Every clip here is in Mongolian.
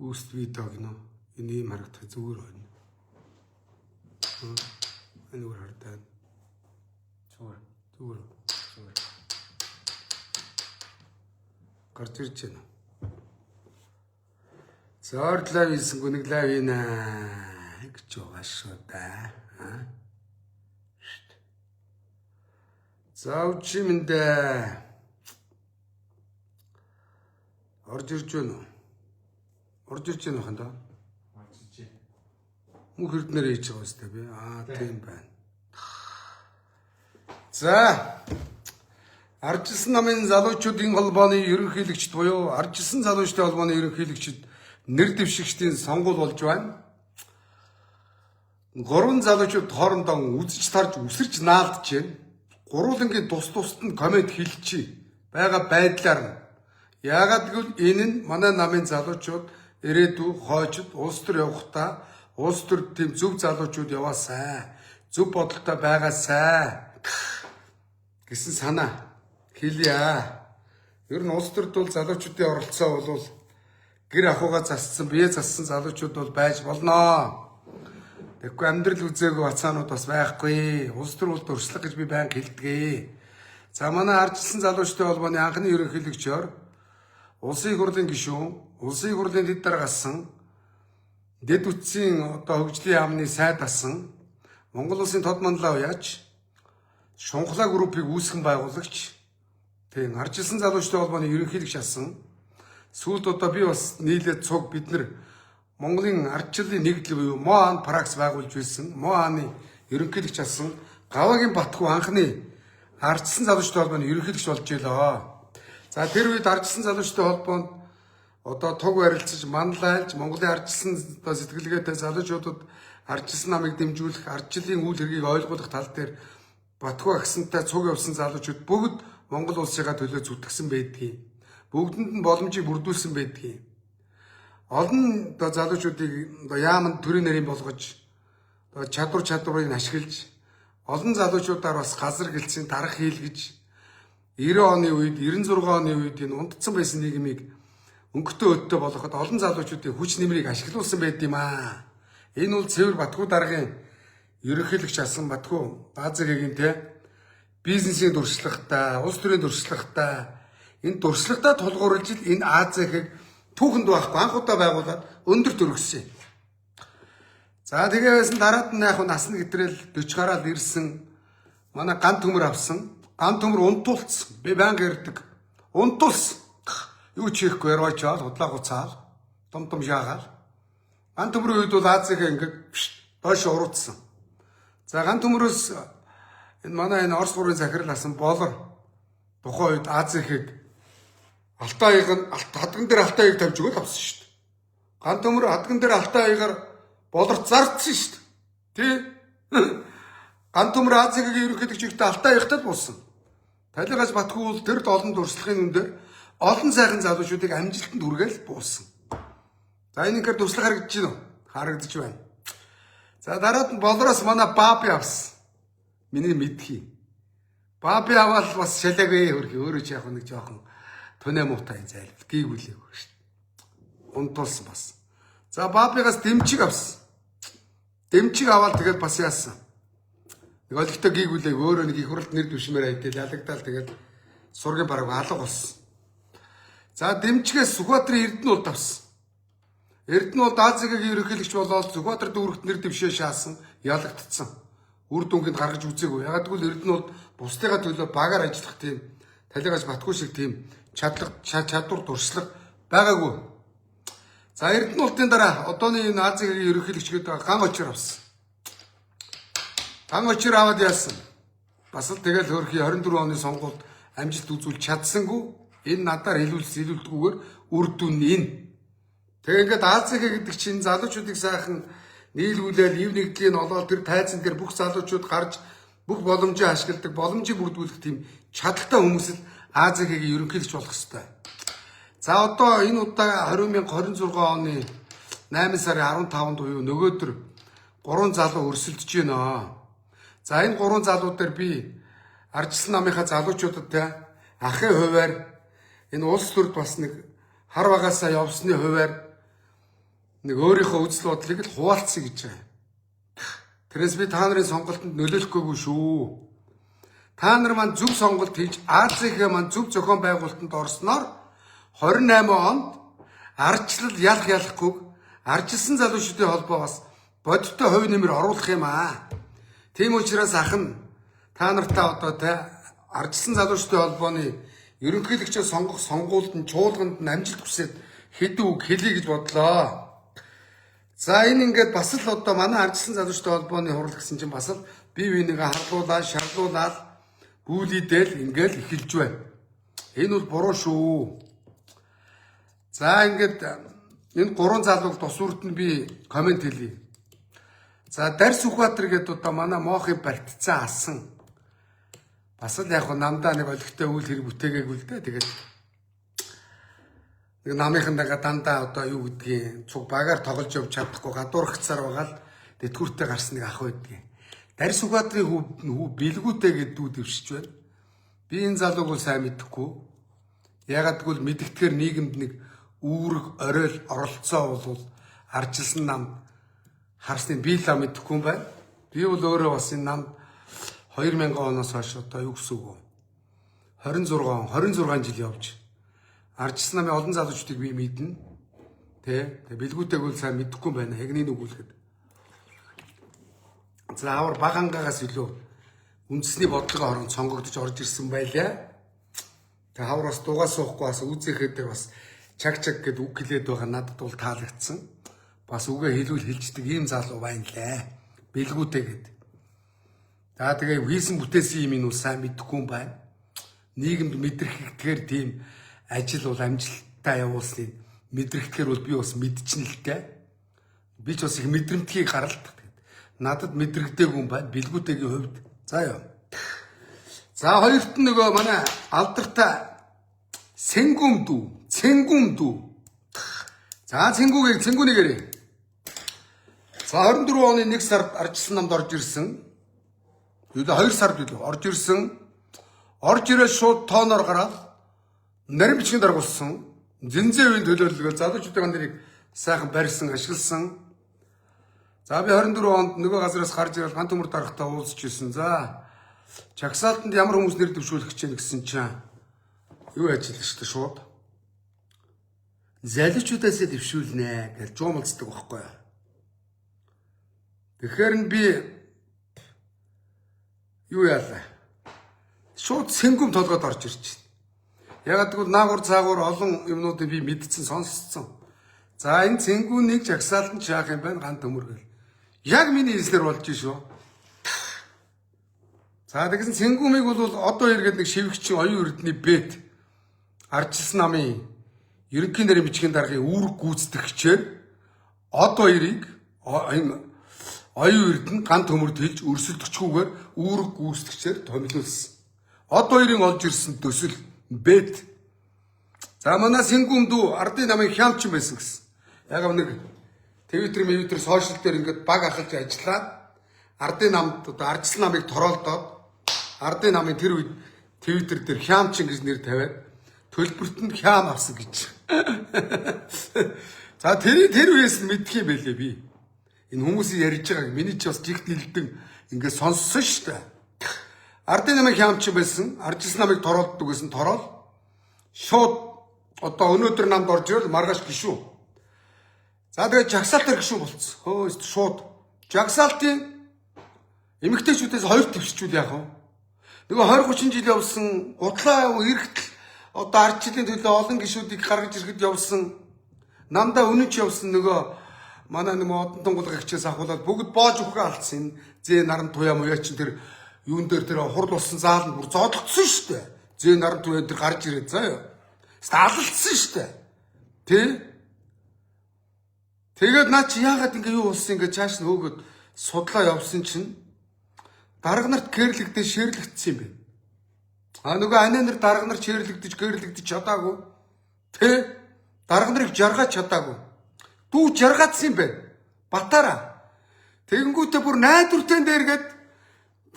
Үст видео гинэ. Энэ юм харагдах зүгээр байна. Энэ үр хардаа. Зүгээр. Гарч ирж байна. Зоорлаа висэн гүнэг лав ина гэж байгаа шүү да. Заавч минь дэ. Орж ирж байна уу? Орж ирж байна хандаа. Мөнх эрднэр хийж байгаа өстэй би. Тийм байна. За. Ардчилсан намын залуучуудын холбооны ерөнхийлөгчд буюу Ардчилсан залуучдын холбооны ерөнхийлөгчд нэр дэвшигчдийн сонгуул болж байна. 3 залуучууд хоорондоо үзэж тарж үсэрч наалдж байна. Гурвангийн тусад нь комент хэлчихье. Бага байдлаар нь. Яагаад гэвэл энэ нь манай намын залуучууд ирээдүй хойчод улс төр явахдаа улс төр тийм зөв залуучууд яваасай. Зөв бодолтой байгаасай гэсэн санаа хэлье. Ер нь улс төрд бол залуучуудын оролцоо бол гэр ахуйгаа зассан, бие зассан залуучууд бол байж болно. Тэгэхгүй амьдрал үзээгүй бацаанууд бас байхгүй. Улс төр бол дуршлаг гэж би байнга хэлдэг. За манай Ардчилсан залуучдын холбооны анхны ерөнхийлөгчөөр улсын хурлын гишүүн, улсын хурлын дэд даргасан, дэд үтсийн хөгжлийн яамны сайд асан, Монгол улсын тод мандлаа уяач, Шунхлаа группийг үүсгэн байгуулагч, тийм Ардчилсан залуучдын холбооны ерөнхийлөгч асан. Сүүлд би бас нийлээд цуг бид нар Монголын ардчлалын нэгдэл буюу МОАН пракс байгуулж байсан. МОАН-ы ерөнхийлөгч асан Гаваагийн Батхүү анхны Ардчилсан залуучдын холбооны ерөнхийлөгч болж илээ. За тэр үед Ардчилсан залуучдын холбоонд туг барилцаж, манлайлж Монголын ардчилсан сэтгэлгээтэй залуучуудад Ардчилсан намыг дэмжүүлэх, ардчлалын үйл хэргийг ойлгуулах тал дээр Батхүү агсантай цуг явсан залуучууд бүгд Монгол улсыгаа төлөө зүтгэсэн байдгийг. Бүгдэнд нь боломжийг бүрдүүлсэн байдгийг. Олон залуучуудыг яамд төрийн нэрийн болгож чадварыг ашиглаж олон залуучуудаар бас газар гэлцэн дарах хийлгэж 90 оны үед 96 оны үед энэ унтцсан байсан нийгмийг өнгөтэй өдтэй болгоход олон залуучуудын хүч нэмрийг ашиглуулсан байд юм аа. Энэ бол Цэвэр Батхүү даргын ерөнхийлөгч асан Батхүү Баазагийн бизнесийн дуршлагатай, улс төрийн дуршлагатай энэ дуршлагатай тулгуурлаж энэ АЗХ-г түүхэнд байхгүй анх удаа байгуулад өндөр төрөгсөн. За тэгээд дараад нь яг насны гэтрэл 40 гараад ирсэн манай ган төмөр авсан. Ган төмөр унтуулсан. Би байнга ярьдаг. Унтуулсан. Юу ч хийхгүй ярвачаал, худлаа хуцаал, том шаагаал. Ган төмөрийн үед бол АЗХ ингээд доош уруудсан. За ган төмөрөөс энэ манай энэ Орос гурвын захирал асан болор тухайн үед АЗХ-г хадган дээр алтай аяг тавьж өгöd авсан шүү дээ. Ган төмөр хадган дээр алтай аягаар болорт зардсан шүү дээ. Тий? Ган төмөр АЗХ-гийн ерөнхийлөгчтэй алтай аягтай болсон. Талигаж Батхүү бол тэр олон дурслагын үндээр олон сайхан залуучуудыг амжилтанд хүргээл буулсан. За энэгээр дурслаг харагдаж байна уу? Харагдаж байна. За дараад нь болороос манай Бааби авсан. Миний мэдхий. Бааби аваад бас шалаагүй хөрхи өөрөө ч яг нэг жоохон тунаа муутай зайлбал гийгүүлээ шүү дээ. Унтуулсан бас. За Баабигаас дэмчиг авсан. Дэмчиг аваад тэгээд бас яасан. Нэг олигтой гийгүүлээ өөрөө нэг их хурлд нэр дэвшмээр айдэл ялагдал тэгээд сургийн бараг алга болсон. За дэмчигээс Сүхбаатарын Эрдэнэ улд авсан. Эрдэнэ улд АЗХ-гийн ерөнхийлөгч болоод Сүхбаатар дүүрэгт нэр дэвшээ шаасан, ялагдцсан. Үр дүнгийн гаргаж үзээгүй. Ягаад гэвэл Эрдэнэ улд бусдыгаа төлөө багаар ажиллах тийм Талигаж Батхүү шиг тийм чадвар дуршлаг байгаагүй. За Эрдэнэ улсын дараа одооний энэ АЗХ-гийн ерөнхийлөгчгээд ган очир авсан. Ган очир аваад яасан. Бас л тэгэл хөрхи 24 оны сонгуульд амжилт үзүүлж чадсангүй. Энэ надаар илүүлдэггүйгээр үр дүн нь энэ. Тэгээ ингээд АЗХ гэдэг чинь залуучуудыг сайхан нийлүүлэл, ив нэгдлийн олоод тэр тайзан дээр бүх залуучууд гарч бүх боломжийг ашигладаг, боломжийг бүрдүүлэх тийм чадaltaй хүмүүс л АЗХ-гийн ерөнхийлөгч болох ёстой. За одоо энэ удаа 2026 оны 8 сарын 15-нд буюу нөгөөдөр 3 залуу өрсөлдөж байна. За энэ 3 залуу дээр би Ардчилсан намынхаа залуучуудад ахын хуваар энэ улс төрд бас нэг хар багасаа явсны хуваар нэг өөрийнхөө үзэл бодлыг л хуваалцъя гэж байгаа. Тэрээс би та нарын сонголтод нөлөөлөхгүйгүй шүү. Та нар маань зөв сонголт хийж Азийнхээ маань зөв зохион байгуулалтанд орсноор 28 онд ардчлал ялахгүй ардчилсан залуучуудын холбоос бодиттой хувь нэмэр оруулах юм аа. Тийм учраас ахын та нартаа одоо ардчилсан залуучуудын холбооны ерөнхийлөгчөө сонгох сонгуульд нь чуулганд нь амжилт хүсээд хэдэн үг хэлье гэж бодлоо. За энэ ингээд бас л одоо манай ардчилсан залуучуудын холбооны хурал гэсэн чинь бас л бие биенийгээ харлуулаад, шарлуулаад, гүйлэдэл ингээд эхэлж байна. Энэ бол буруу шүү. За ингээд энэ гурван залууг тус үрд нь би комент хэлье. За Дарс Сүхбаатар гэдэг одоо манай моохын бартцсан алсан. Бас л яг намдаа нэг олигтой үйл хэрэг бүтээгээгүй л дээ. Тэгээд нэг намынхандаага дандаа одоо юу гэдгийг цуг багаар тоглож явж чадахгүй гадуурхацаар байгаа л дэтгэвртэй гарсан нэг ах байдгийг. Дарс Сүхбаатарын хүү бэлгүүтэй гэдэг дүү дэвшиж байна. Би энэ залууг бол сайн мэдэхгүй. Ягаад гэвэл мэдгэтгэр нийгэмд нэг үүрэг оройл оролцоо бол ардчилсан нам харсны би л мэдэхгүй юм байна. Би бол өөрөө бас энэ нам 2000 оноос хойш одоо юу гэсэн үг вэ? 26 жил явж ардчилсан намын олон залуучдыг би мэднэ. Тэгээ бэлгүүтэйг бол сайн мэдэхгүй юм байна. Хэгнийг өгүүлэхэд. Заавар багангаагаас илүү үндэсний бодлогын оронд сонгогдож орж ирсэн байлаа. Тэгээ хавраас дугаа суухгүй бас үзэхэд бас чаг гэд үг хэлээд байгаа надад бол таалагдсан. Бас үгээ хэлүүл хэлждэг ийм залуу байна лээ. Бэлгүүтэй гэд. За тэгээ хийсэн бүтээсэн юм нь сайн мэдэхгүй юм байна. Нийгэмд мэдрэхгээр тийм ажил бол амжилттай явуулсныг мэдрэхгээр бол би бас мэдчихнэ л дээ. Би ч бас их мэдрэмтгий гаралдаг. Надад мэдрэгдээгүй юм байна. Бэлгүүтэйгийн хувьд. За ёо. За хоёрт нь нөгөө манай алдартай Цэнгүм дүү. За цэнгүүнийг ярив. За 24 оны 1 сард ардчилсан намд орж ирсэн. Юу 2 сард орж ирсэн. Орж ирээд шууд тооноор гараад нарийн бичгийн даргуулсан. Зэнзээ үеийн төлөөлөлгөөр залуучуудын нэрийг сайхан барьсан, ашигласан. За би 24 онд нөгөө газараас гарч ирэл ганц төмөр дарахтаа уулзч ирсэн. За чагсаалтанд ямар хүмүүс нэр дэвшүүлэх гэж байна гэсэн чинь юу ажиллаж штэ шууд. Залуучуудаас дэвшүүлнэ гэж жуумалцдаг байхгүй. Тэгэхээр нь би юу яалаа. Шууд Цэнгүм толгойд орж ирж байна. Ягаад гэвэл наагур цаагур олон юмнуудыг би мэдсэн, сонсцсон. За энэ Цэнгүүнийг жагсаалтанд шаах юм байна ганц төмөр гэл. Яг миний хэлснээр болж шүү. За тэгсэн Цэнгүүмийг бол одоо иргэд нэг шивгчийн оюун эрдний бэд ардчилсан намын ерөнхий нарийн бичгийн даргын үүрэг гүйцэтгэгчээр одоо ирийг энэ оюун эрдэнэ ганц төмөрд хэлж өрсөлдөгчгүйгээр үүрэг гүйцэтгэгчээр томилуулсан. Одоо ирийн олж ирсэн төсөл бэд. За манай Цэнгүүм дүү ардын намын хямчин байсан гэсэн. Яг нэг Twitter сошиал дээр ингээд баг ахалж ажиллаад ардын намд одоо ардчилсан намыг тороолдоод ардын намын тэр үед Twitter дээр хямчин гэж нэр тавиад төлбөртөнд хям авсан гэж. За тэр үеэс нь мэдх юм байлээ би. Энэ хүмүүсийн ярьж байгааг миний ч бас жигт нэлдэн ингээд сонссон шүү дээ. Ардын намын хямчин байсан, ардчилсан намыг тороолддог гэсэн тороол. Шууд одоо өнөөдөр намд орж ирэл маргааш гişүү. За тэгээд жагсаалтаар гişүү болцсон. Хөөе шууд жагсаалтын эмэгтэйчүүдээс хоёр төвшчүүл яах вэ? Нөгөө 20-30 жил явсан утлаа эргэтл одоо ардчлалын төлөө олон гişүүдийг гаргаж ирэхэд явсан намдаа үнэнч явсан нөгөө манай нэг модон тунгалгагчаас ахуулаад бүгд боож өгөхөө алдсан. Зээ наран туяа муяа чин тэр юун дээр тэр хурл болсон заал нь бүр зодлогдсон шүү дээ. Зээ наран туяа дээр гарч ирээд заа юу. Стаалцсан шүү дээ. Тэ? Тэгээд наа чи яагаад ингэ юу болсон ингэ чааш нь хөөгд судлаа явсан чинь дарга нарт гэрлэгдээ ширлэгдсэн юм байна. А нөгөө ани нар дарга нар гэрлэгдэж чадаагүй. Тэ? Дарга нарыг жаргаж чадаагүй. Дүү жаргаадсан юм байна. Батаараа. Тэгэнгүүтээ бүр найдвартай дээргээд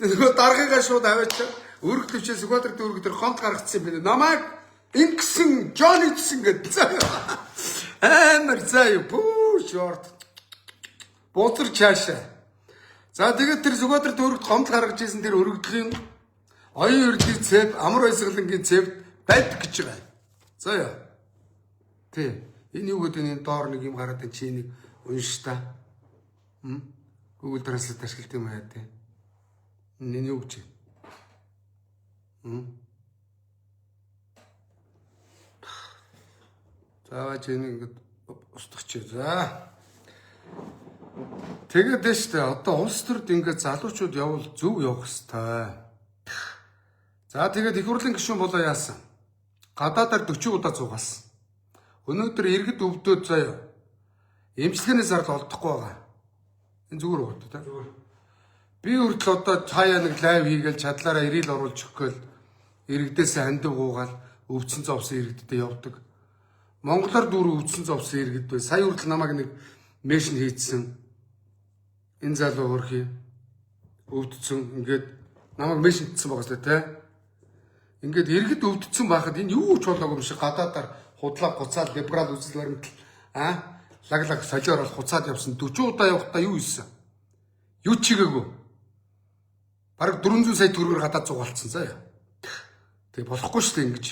нөгөө даргыгаа шууд аваачаа өргө төвчээс Сүхбаатар дүүрэг дээр хонт гаргацсан юм байна. Намайг ингэсэн Жон идсэн гэдэг. Амар заа юу. Шорт. Бууцар чаашаа. За тэгээд тэр Сүхбаатар төрөгт гомдол гаргаж ирсэн тэр өргөдлийн оюун урдын цэв, амар баясгалангийн цэвд байдаг гэж байгаа. За яа. Тэ. Энэ юу гэдэг энэ доор нэг юм гараад чи нэг унш та. Google Translate ашигладаг юм аа тэ. Энэ юу гэж. За чи нэг устгач. За. Тэгээд дэжтэй одоо улс төрд ингээд залуучууд явал зөв явах хэвээр. За тэгээд их хурлын гишүүн болоо яасан. Гадаадаар 40 удаа зугаалсан. Өнөөдөр иргэд өвдөд заяа. Эмчилгээний зардал олдохгүй байгаа. Энэ зүгээр уу та? Зүгээр. Би хүртэл одоо цаая нэг лайв хийгээл чадлаараа ирэл оруулж өгөөл иргэдээс хандив гуугаал өвдсөн зовсон иргэдтэй явдаг. Монголоор дүүр өвдсөн зовсон иргэд бай. Сая хүртэл намайг нэг мэшин хийдсэн. Энэ залуу хөрхий өвдсөн ингээд намайг мэшин хийдсэн байгаа сте тэ. Ингээд иргэд өвдсөн байхад энэ юу ч болоогүй юм шиг гадаадаар худлаа гоцаад либерал үзэл баримтал лаглаг солиор бол хуцаад явсан 40 удаа явахдаа юу ийсэн? Юу чигээгүй. Бараг 400 сая төгрөгөөр гадаад зугаалцсан заа. Тэг болохгүй шүү дээ ингэж.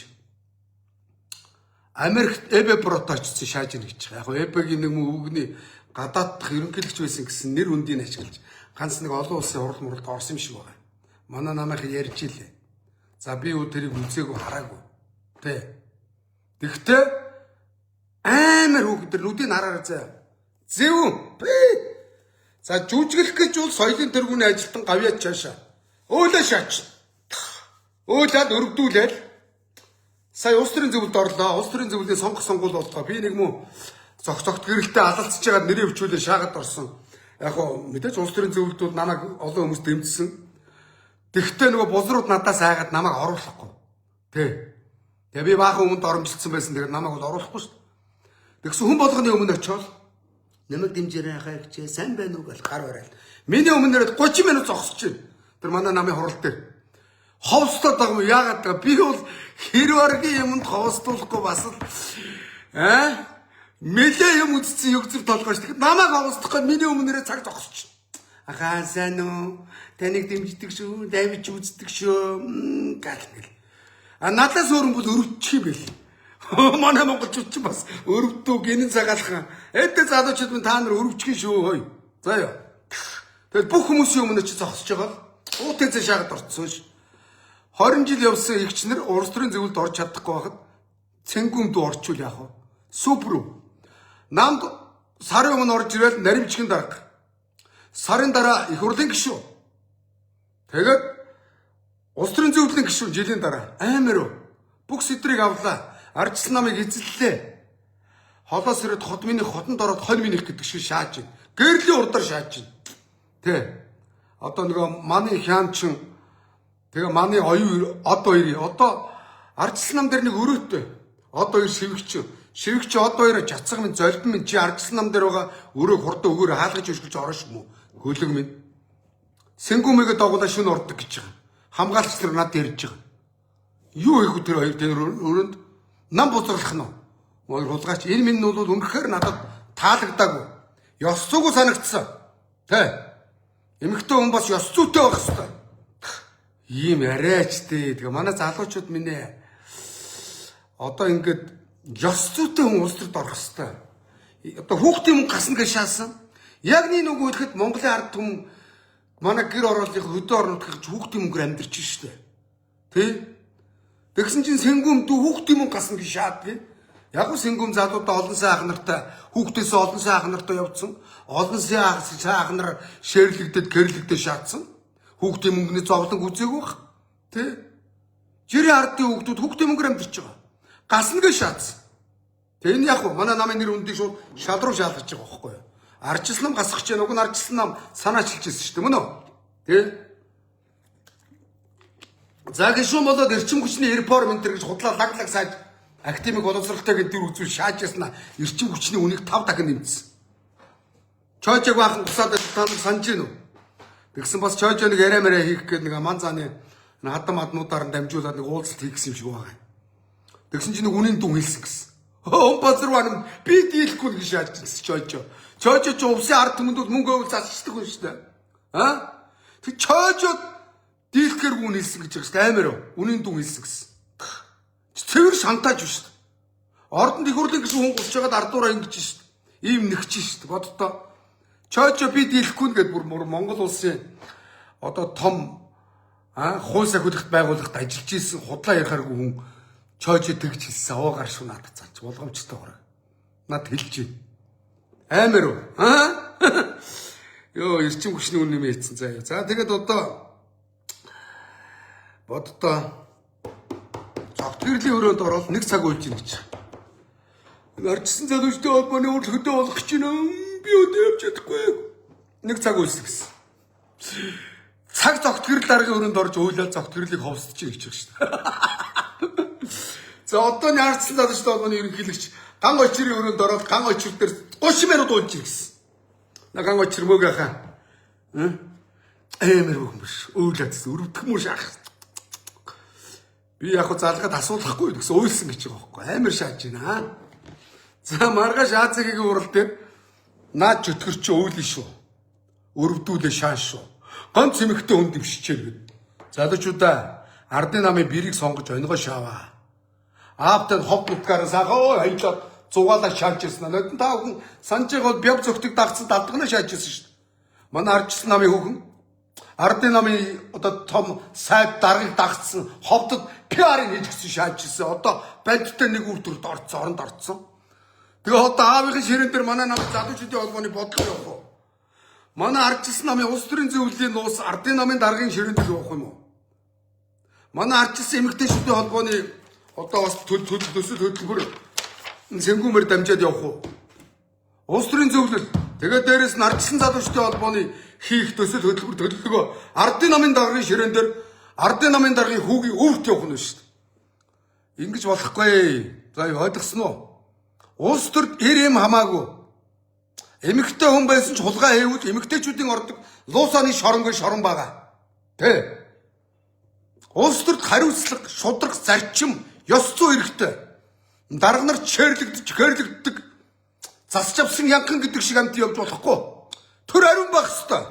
Америкт эбэ проточсон шааж ийн гэж байгаа. Яг эбэгийн нэг үгний гадааддах ерөнхийлөгч байсан гэсэн нэр үндийг ашиглаж ганц нэг олон улсын хурал муралд орсон юм шиг байгаа. Манай намайг ярьж илээ. За би юу тэрийг үзээгүй хараагүй. Тэ. Тэгтээ амар хүүхдэр нүдийг хараараа заа. Зөв. За жүжиглэх гэж бол соёлын тэргүүний ажилтан гавьяач чаашаа. Өөлөө шаач. Өөлөөд өргөдүүлээл. Сая улс төрийн зөвлөлд орлоо. Улс төрийн зөвлөлийн сонгох сонгуул боллоо. Би нэг муу зогт гэрэлтэй алалцж байгаад нэрээ өвчүүлээ шаагаад орсон. Яг гоо мэдээж улс төрийн зөвлөлдүүд намайг олон хүмүүс дэмжсэн. Тэгтээ нөгөө бузрууд надаас айгаад намайг оруулахгүй. Тэ. Тэгээ би баахан өмнөд оромжилсан байсан. Тэгээд намайг бол оруулахгүй шүү дээ. Тэгсэн хүн болгоны өмнө очиод намайг дэмжээрэй хаагчээ сайн байна уу гэж гар барайл. Миний өмнөрөд 30 минут зогсож байна. Тэр манай намын хурал дээр. Ховстоод байгаа юм яагаад гэвэл би бол хэрвэргийн юмд ховстуулахгүй бас л нэлээ юм үзсэн юг зүр толгойш. Тэгэхээр намайг ховстох гэж миний өмнөрөө цаг зогсож байна. Ахаа сайн уу? Таныг дэмждэг шүү. Давиж үздэг шүү. Гэл. Надаас өөр юм бол өрөвчих юм бэл. Манай монголчууд ч бас өрөвдөө гинэн цагаалхан. Эдгээр залуучууд минь та нар өрөвчих шүү хөөе. За ёо. Тэгэл бүх хүмүүсийн өмнө чи зогсож байгаа л уутэнцээ шахаад орцсон ш. 20 жил явсан эгч нар улс төрийн зөвлөлд орж чадахгүй байхад цэнгүмд орчуул яах вэ? Супер үү? Намд сарын өмнө орж ирэл наримчгийн дарга. Сарын дараа их хурлын гишүүн. Тэгээд улс төрийн зөвлөлийн гишүүн жилийн дараа амар уу? Бүх сэтрийг авлаа. Ардчилсан намыг эзэллээ. Холоос ирээд хотмины хотонд ороод 20 минут гэдэг шиг шааж байна. Гэрлийн урдаар шааж байна. Тэ. Одоо нөгөө манай хяамчин тэгээ манай оюун од хоёрын одоо ардчилсан нам дээр нэг өрөөтэй. Од хоёр шивгч. Шивгч од хоёроо жацсан минь золбин минь чи ардчилсан нам дээр байгаа өрөөг хурдан өгөөрэ хаалгаж өшгөж орно шүү мүү. Хөлөг минь. Сэнгүмэгээ дагуулаа шүн ордог гэж байгаа. Хамгаалагч нар над ярьж байгаа. Юу хийх вэ тэр хоёр тэр өрөөнд нам бузарлах нь. Мөр хулгайч энэ минь бол үнэхээр надад таалагдаагүй. Ёс зүйгүй санагдсан. Тэ. Эмэгтэй хүн бас ёс зүйтэй байх хэрэгтэй. Ийм арайчтэй. Тэгээ манай залуучууд минь одоо ингээд ёс зүйтэй хүн улс төрд орох хэрэгтэй. Одоо хүүхдийн мөнгө гасна гэж шаасан. Яг нэг үг хэлэхэд Монголын ард түмэн манай гэр орооллын хөдөө орнууд гэж хүүхдийн мөнгөөр амьдарч штэ. Тэ? Тэгсэн чинь сэнгүм дүү хүүхдийн мөнгө гасна гэж шаадгүй. Яг нь сэнгүм залуудаа олон сайн ах нартай хүүхдээсээ олон сайн ах нартай явцсан. Олон сайн ах нар шээрлэгдэд гэрлэгдэж шаадсан. Хүүхдийн мөнгөний зовлон үзээгүй бах. Тэ? Жирийн ардын хүүхдүүд хүүхдийн мөнгөөр амьдарч байгаа. Гасна гэж шаадсан. Тэ энэ яг нь манай намын нэр үндийг шууд шал руу шаалгаж байгаа байхгүй юу? Ардчилсан нам гасах гэж нүг нь ардчилсан нам санаачилж ирсэн шүү дээ мөн үү? Тэ? За гişүүн болоод эрчим хүчний реформ энэ төр гэж худлаа лаглаг сайж академик боловсролтой гэдэг дэр үзүүл шааж яснаа эрчим хүчний үнийг 5 дахин нэмсэн. Чойжог баахан тусаад та нар санаж гин үү? Тэгсэн бас чойжог нэг яриа мэрэ хийх гээд нэг манзааны хадам аднуудаар дамжуулаад нэг уулзалт хийх гэсэн юм шиг байгаа. Тэгсэн чинь нэг үнийн дүн хэлсэн гэсэн. Базарван би дийлэхгүй гэж шааж чойжо. Чойжо ч увсын ард түмэнд мөнгө өгөл засчихдаг хүн шүү дээ. Тэг чойжо дийлэхээр үн хэлсэн гэж байгаа шүү дээ. Амар үнийн дүн хэлсэн гэсэн. Цэвэр шантааж шүү дээ. Ордонд их хурлын гэсэн хүн гусж байгаад ардуураа ингэж шүү дээ. Ийм нэгч шүү дээ. Боддоо. Чойжо би дийлэхгүй гэд бүр Монгол улсын одоо том хууль сахиулахт байгууллагт ажиллаж исэн худлаа ярихааргүй хүн чойжо тэгж хэлсэн. Аваагаар шүү надад цаач болгоомжтой хорой. Над хэлж байна. Амар уу? Йоо эрчим хүчний үн нэмээ хийцэн заяа. За тэгээд одоо боддоо зогтгэрлийн өрөөнд ороод 1 цаг уйлж ийн гэж. Арчсан залуучтай холбооны үр хөдөө болох гэж байна. Би өдөө явж чадахгүй. 1 цаг уйлсан гэсэн. Цаг зогтгэрэл даргын өрөөнд орж уйлаад зогтгэрлийг ховсдож ийн гэж байна шүү дээ. За одоо яарчсан залуучтай холбооны ерөнхийлөгч ган очрын өрөөнд ороод ган очир дээр 30 минут уйлж ийн гэсэн. Ган очир мөгөөхаа. Эмэр хүн биш. Өөлөөдсөн өрөвдөх мөр шаах. Би яг хөө залгаад асуулахгүй гэсэн уйлсан гэж байгаа байхгүй. Амар шааж байна. За маргааш Азигийн урал дээр наад чөтгөр чи өөлөн шүү. Өрөвдүүлээ шааш шүү. Ганц эмэгтэй хүн дэвшчихээр гэд. Залуучуудаа ардын намын бэрийг сонгож онгоо шааваа. Аавтай хов нутгаараа сахаа хайлаад зугаалаа шаажсэн. Нодон таа хүн санаж байгаа бол бяв зөвтөг дагцсан давдгана шаажсэн шүү дээ. Манай ардчсан намын хүүхэн ардын намын одоо том сайд даргыг дагцсан ховдод PR-ыг хийжсэн шаажсэн. Одоо бандтай нэг үрдүрд орцсон, оронд орцсон. Тэгээ одоо аавынхын ширээн дээр манай намын залуучуудын холбооны бодлого явах уу? Манай ардчсан намын улс төрийн зөвлөлийн нуус ардын намын даргын ширээн дээр явах юм уу? Манай ардчсан эмэгтэйчүүдийн холбооны одоо бас төсөл хөтөлбөр сэнгүүмээр дамжаад явах уу? Улс төрийн зөвлөл тэгээд дээрэс нь ардчсан залуучуудын холбооны хийх төсөл хөтөлбөр төлөвлөгөө ардын намын даргын ширээн дээр ардын намын даргын хүүгийн өвт явах нь шүү дээ. Ингэж болохгүй. За ойлгосон уу? Улс төрд эрэм хамаагүй. Эмэгтэй хүн байсан ч хулгай хийвэл эмэгтэйчүүдийн ордог луусааны шоронгой шорон байгаа. Тэ. Улс төрд хариуцлага, шударга, зарчим, ёс зүй хэрэгтэй. Дарга нар чэрлэгддэг, засч авсан янхан гэдэг шиг амт явж болохгүй. Төр ариун байх ёстой.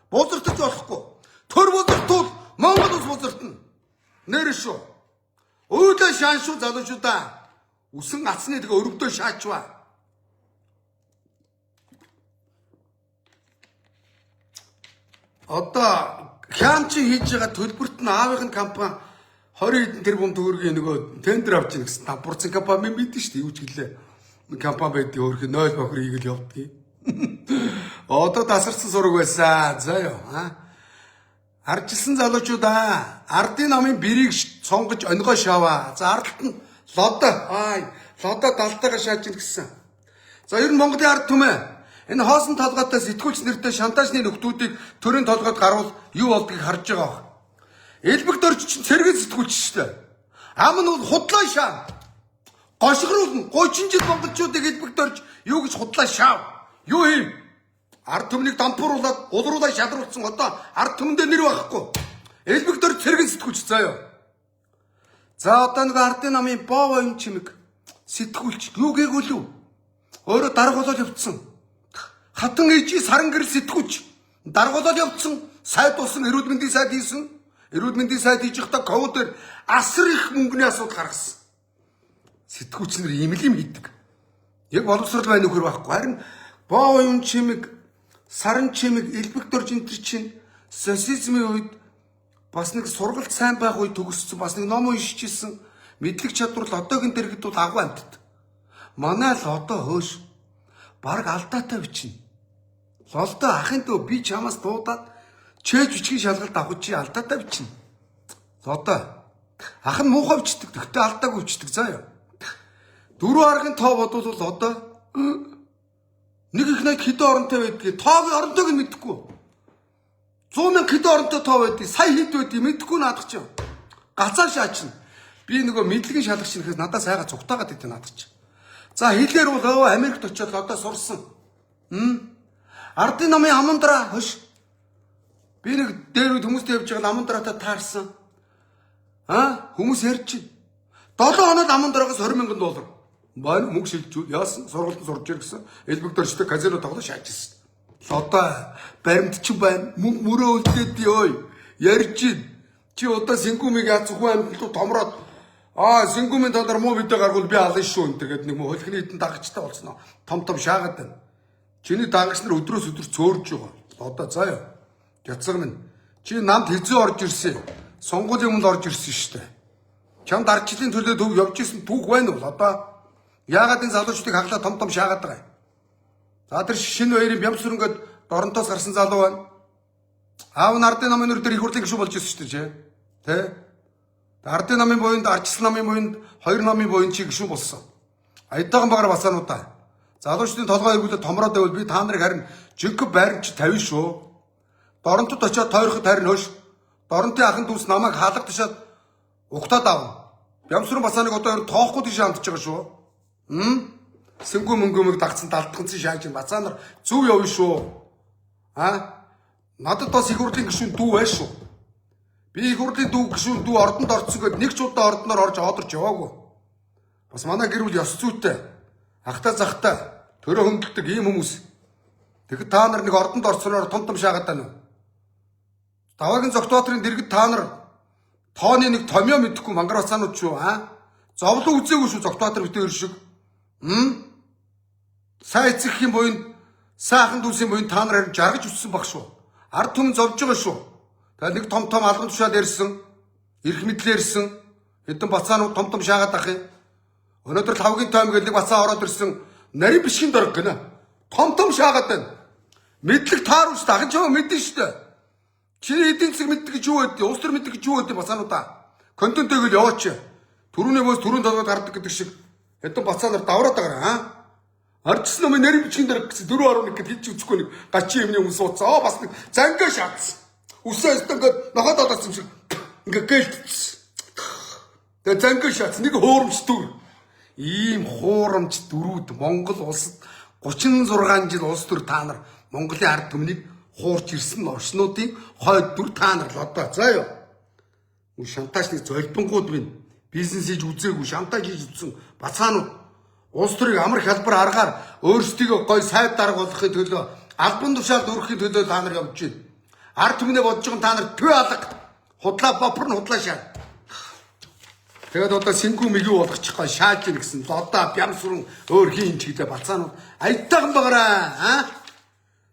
Бузартаж болохгүй. Төр бузартвал Монгол улс бузартна. Нэр шүү. Өөдөө шаан шүү залуучуудаа. Үсэн ацны тэгээ өрөвдөө шаачваа. Одоо хямчин хийж байгаа төлбөрт нь аавын компани 20 хэдэн тэрбум төгрөгийн нөгөө тендер авч ийн гэсэн тамбурцын компани мэдэн шүү дээ. Юу ч гэлээ. Компани байдгийг өөрхөн 0 бохор ийгэл явдгийг. Одоо тасарсан сураг байсан. За ёо. Ардчилсан залуучуудаа ардын намын бэрийг сонгож онгоо шааваа. За ардт нь лодо далтайгаа шааж ийн гэсэн. За ер нь Монголын ард түмээ энэ хоосон толгойтой сэтгүүлч нэртэй шантажны нөхдүүдийг төрийн толгойд гарвал юу болдгийг харж байгаа баг. Элбэг дөрж чинь цэрэг сэтгүүлч шүү дээ. Ам нь бол худлаа шаа. Гошгоруулна 30 жил монголчуудыг элбэг дөрж юу гэж худлаа шаав. Юу юм? Ард түмнийг дампууруулаад улруулаа шалруулсан одоо ард түмэндээ нэр байхгүй. Элбэг дөрж цэрэг сэтгүүлч заяа. За одоо нэг ардын намын боовоо юм чимэг сэтгүүлч юу гээгүүл үү? Өөрөө дарга болоод явцсан. Хатан ээжи саран гэрэл сэтгүүлч дарга болоод явцсан. Сайд болсон эрүүл мэндийн сайд хийсэн. Эрүүл мэндийн сайд хийж байхдаа ковид дээр асар их мөнгөний асуудал гаргасан. Сэтгүүлч нар ийм л юм хийдэг. Яг боловсрол байна нөхөр байхгүй. Харин боовоо юм чимэг саран чимэг элбэг дөрж энэ чинь социализмын үед бас нэг сургалт сайн байх үед төгссөн бас нэг ном уншижсэн мэдлэг чадвар л одоогийн дэргэд бол агуу амтд. Манай л одоо хөөш баг алдаатай бичнэ. Лолдоо ахын дөө би чамаас дуудаад чээж бичгийн шалгалт авах чи алдаатай бичнэ. Лодоо ах нь муухай бичдэг. Тэгтээ алдаагүй бичдэг заа ёо. 4 аргын тоо бодвол одоо нэг их нэг хэдэн оронтой байдгийг тоогийн оронтойг нь мэдэхгүй. 100 мянга хэдэн оронтой тоо байдгийг сая хэд байдгийг мэдэхгүй наадах чинь. Гацаа шаачна. Би нөгөө мэдлэгийн шалгач нэхээс надад сайга цугтаагаад идэв наадах чинь. За хэлээр бол Америкт очиод одоо сурсан. Ардын намын амандраа хош. Би нэг дээр үед хүмүүстэй явж байгаа амандраатай таарсан. Хүмүүс ярьж чинь. 7 хоноод амандраагаас $20,000. Маань мөнгө шилжүүл яасан сургуульд сурж ирсэн. Элбэгдэрчтэй казино тоглож шаажсэн. Одоо баримт ч байна. Мөнгө мөрөө үлдээд ёо. Ярьж чи одоо Сингумыг яц хүн амьд руу томроод Сингумын талаар муу видео гаргуул би алан шүү энэ тэгээд нэг мө хөлхний хитэн дагчтай болсон. Том шаагаад байна. Чиний дагч нар өдрөөс өдөр цөөрж байгаа. Одоо заяа. Яцаг минь. Чи намд хизээ орж ирсэн. Сонгуулийн өмнө орж ирсэн шүү дээ. Чамд ардчлалын төлөө төв явж исэн түүх байна уу? Одоо яагаад энэ залуучдыг хаглаа том шаагаад байгаа юм? За тэр шинэ хоёрын бямсүрэнгээд доронтоос гарсан залуу байна. Аав нь ардын намын нөр дээр их хурлын гишүүн болж ирсэн шүү дээ. Тэ? Ардын намын буйнд, ардчлал намын буйнд, хоёр намын буйнд чи гишүүн болсон. Аятайхан багаар басаануудаа. Залуучдын толгой эргүүлээд томроод байвал би та нарыг харин жинхэнэ баримч тавина шүү. Доронтод очиод тойроход харин хөөш. Доронтын ахын дүүс намайг хаалга тушаад угтаад аав. Бямсрын басааныг одоо тоохгүй тийш хандж байгаа шүү. Сэнгүү мөнгөмөг дагцсан далдганцсан шааж бацаанаар зөв явна шүү. Надад бас их хурлын гишүүн дүү байна шүү. Би их хурлын гишүүн дүү ордонд орцсон гээд нэг ч удаа ордноор орж одорч яваагүй. Бас манай гэр бүл ёс зүйтэй. Ахта захта төрөө хөндлөдөг ийм хүмүүс. Тэгэхэд та нар нэг ордонд орцсоноор том шаагаад байна уу? Даваагийн зогтоотрын дэргэд та нар тооны нэг томьёо мэдэхгүй мангар бацаанууд шүү зовлон үзээгүй шүү зогтоотор битээр шиг. Сайн эцэг юм буйн сайхан дүүсийн буйн та нар харин жаргаж үтсэн баг шүү. Ард түмэн зовж байгаа шүү. Тэгээд нэг том алган тушаад ярьсан. Ирэх мэдлээ ирсэн. Хэдэн бацаанууд том шаагаад ах юм. Өнөөдөр лавгийн тойм гэдэг бацаа ороод ирсэн. Нарийн бишгийн дөрг гэнэ. Том шаагаад байна. Мэдлэг тааруулж дахиж яваа мэдэн шүү дээ. Чиний эдийн засаг мэддэг гэж юу байдгийг, улс төр мэддэг гэж юу байдгийг бацаануудаа. Контенттэйгэл яваач. Төрүүний бос төрүүн толгойд гардаг гэдэг шиг хэдэн бацаанаар давраад байгаа Ардчсан намын нарийн бичгийн дээр гэсэн 4.1 гэд хийж үзэхгүй нэг гачийн юмны хүмүүс суудсан. Бас нэг зангаа шаацсан. Үсээс ингээд нохоод одоодсан шиг ингээд гэлтсэн. Тэгээ зангаа шаацсан нэг хуурамч дүр. Ийм хуурамч дөрүүд Монгол улсад 36 жил улс төр та нар Монголын ард түмнийг хуурч ирсэн орчнуудын хойд дүр та нар л одоо заа юу. Шантаж нэг золбонгууд минь бизнес хийж үзээгүй шантаж хийж үзсэн бацаанууд улс төрийг амар хялбар аргаар өөрсдийгөө гой сайд дарга болгохын төлөө албан тушаалд өргөхийн төлөө та нар явж байна. Ард түмнээ бодож байгаа та нар төө алга худлаа бопор нь худлаа шаа. Тэгээд одоо Сингүү мэгүү болгочих гой шааж ийн гэсэн л одоо бямсрын өөр хийн чиглээ бацаанууд аятайхан багаараа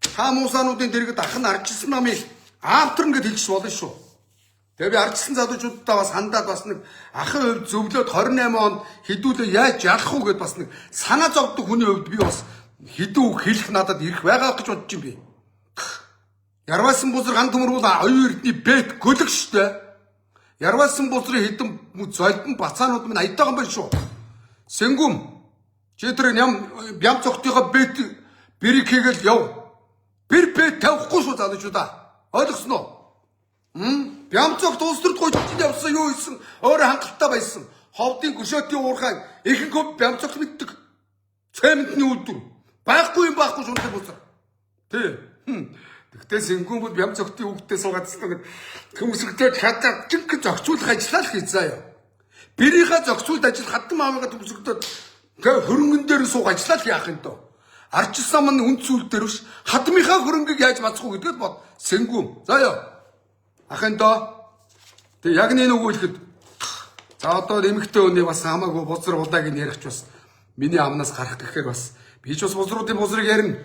та муусаануудын дэргэд ах нь ардчилсан намыг аавтар ингээд хэлж болно шүү. Тэгээ би ардчилсан залуучуудаа бас хандаад бас нэг ахын хувьд зөвлөд 28 он хідүүлээ яаж ялах уу гэд бас нэг санаа зовдөг хүний хувьд би бас хідүү хэлэх надад ирэх байгаа гэж бодож юм би. Ярваасан бузар ган төмөрвөл оюун эрдний бэт гөлөг штэ. Ярваасан бузрын хідэн золдон бацаанууд минь аятайхан байна шүү. Сэнгүм чи тэр бям цогтойгоо бэт бэрик хийгээл яв. Бэр бэт тавихгүй шүү залуучуудаа. Ойлгосноо? Бямцогт улс төрд гойчид явсан юу хийсэн өөрөө хангалттай байсан. Ховдын гүшөөтийн уурхай ихэнх хөв бямцогт мэддэг. Цементний үлдэр байхгүй юм байхгүй шунтай бузар. Тэ. Тэгтээ Сингүүмд бямцогтын үгтээ суугаадсан гэд төмсгдээд хатаа жинхэнэ зохицуулах ажиллаа л хийж заяа. Бэрийнхаа зохицуулт ажил хатан маамаага төмсгдээд тэгээ хөрөнгөн дээр суух ажиллаа л яах юм дөө. Ардчилсан мань үнд сүлд дээр биш хадмынхаа хөрөнгийг яаж бацах уу гэдгээд бод. Сэнгүүм. Заяа. Ахын доо. Тэг яг нэг үгүүлэхэд за одоо эмэгтэй хүний бас хамаагүй бузар удааг нь ярих ч бас миний амнаас гарах гэхээр бас би ч бас бузруудын бузрыг ярина.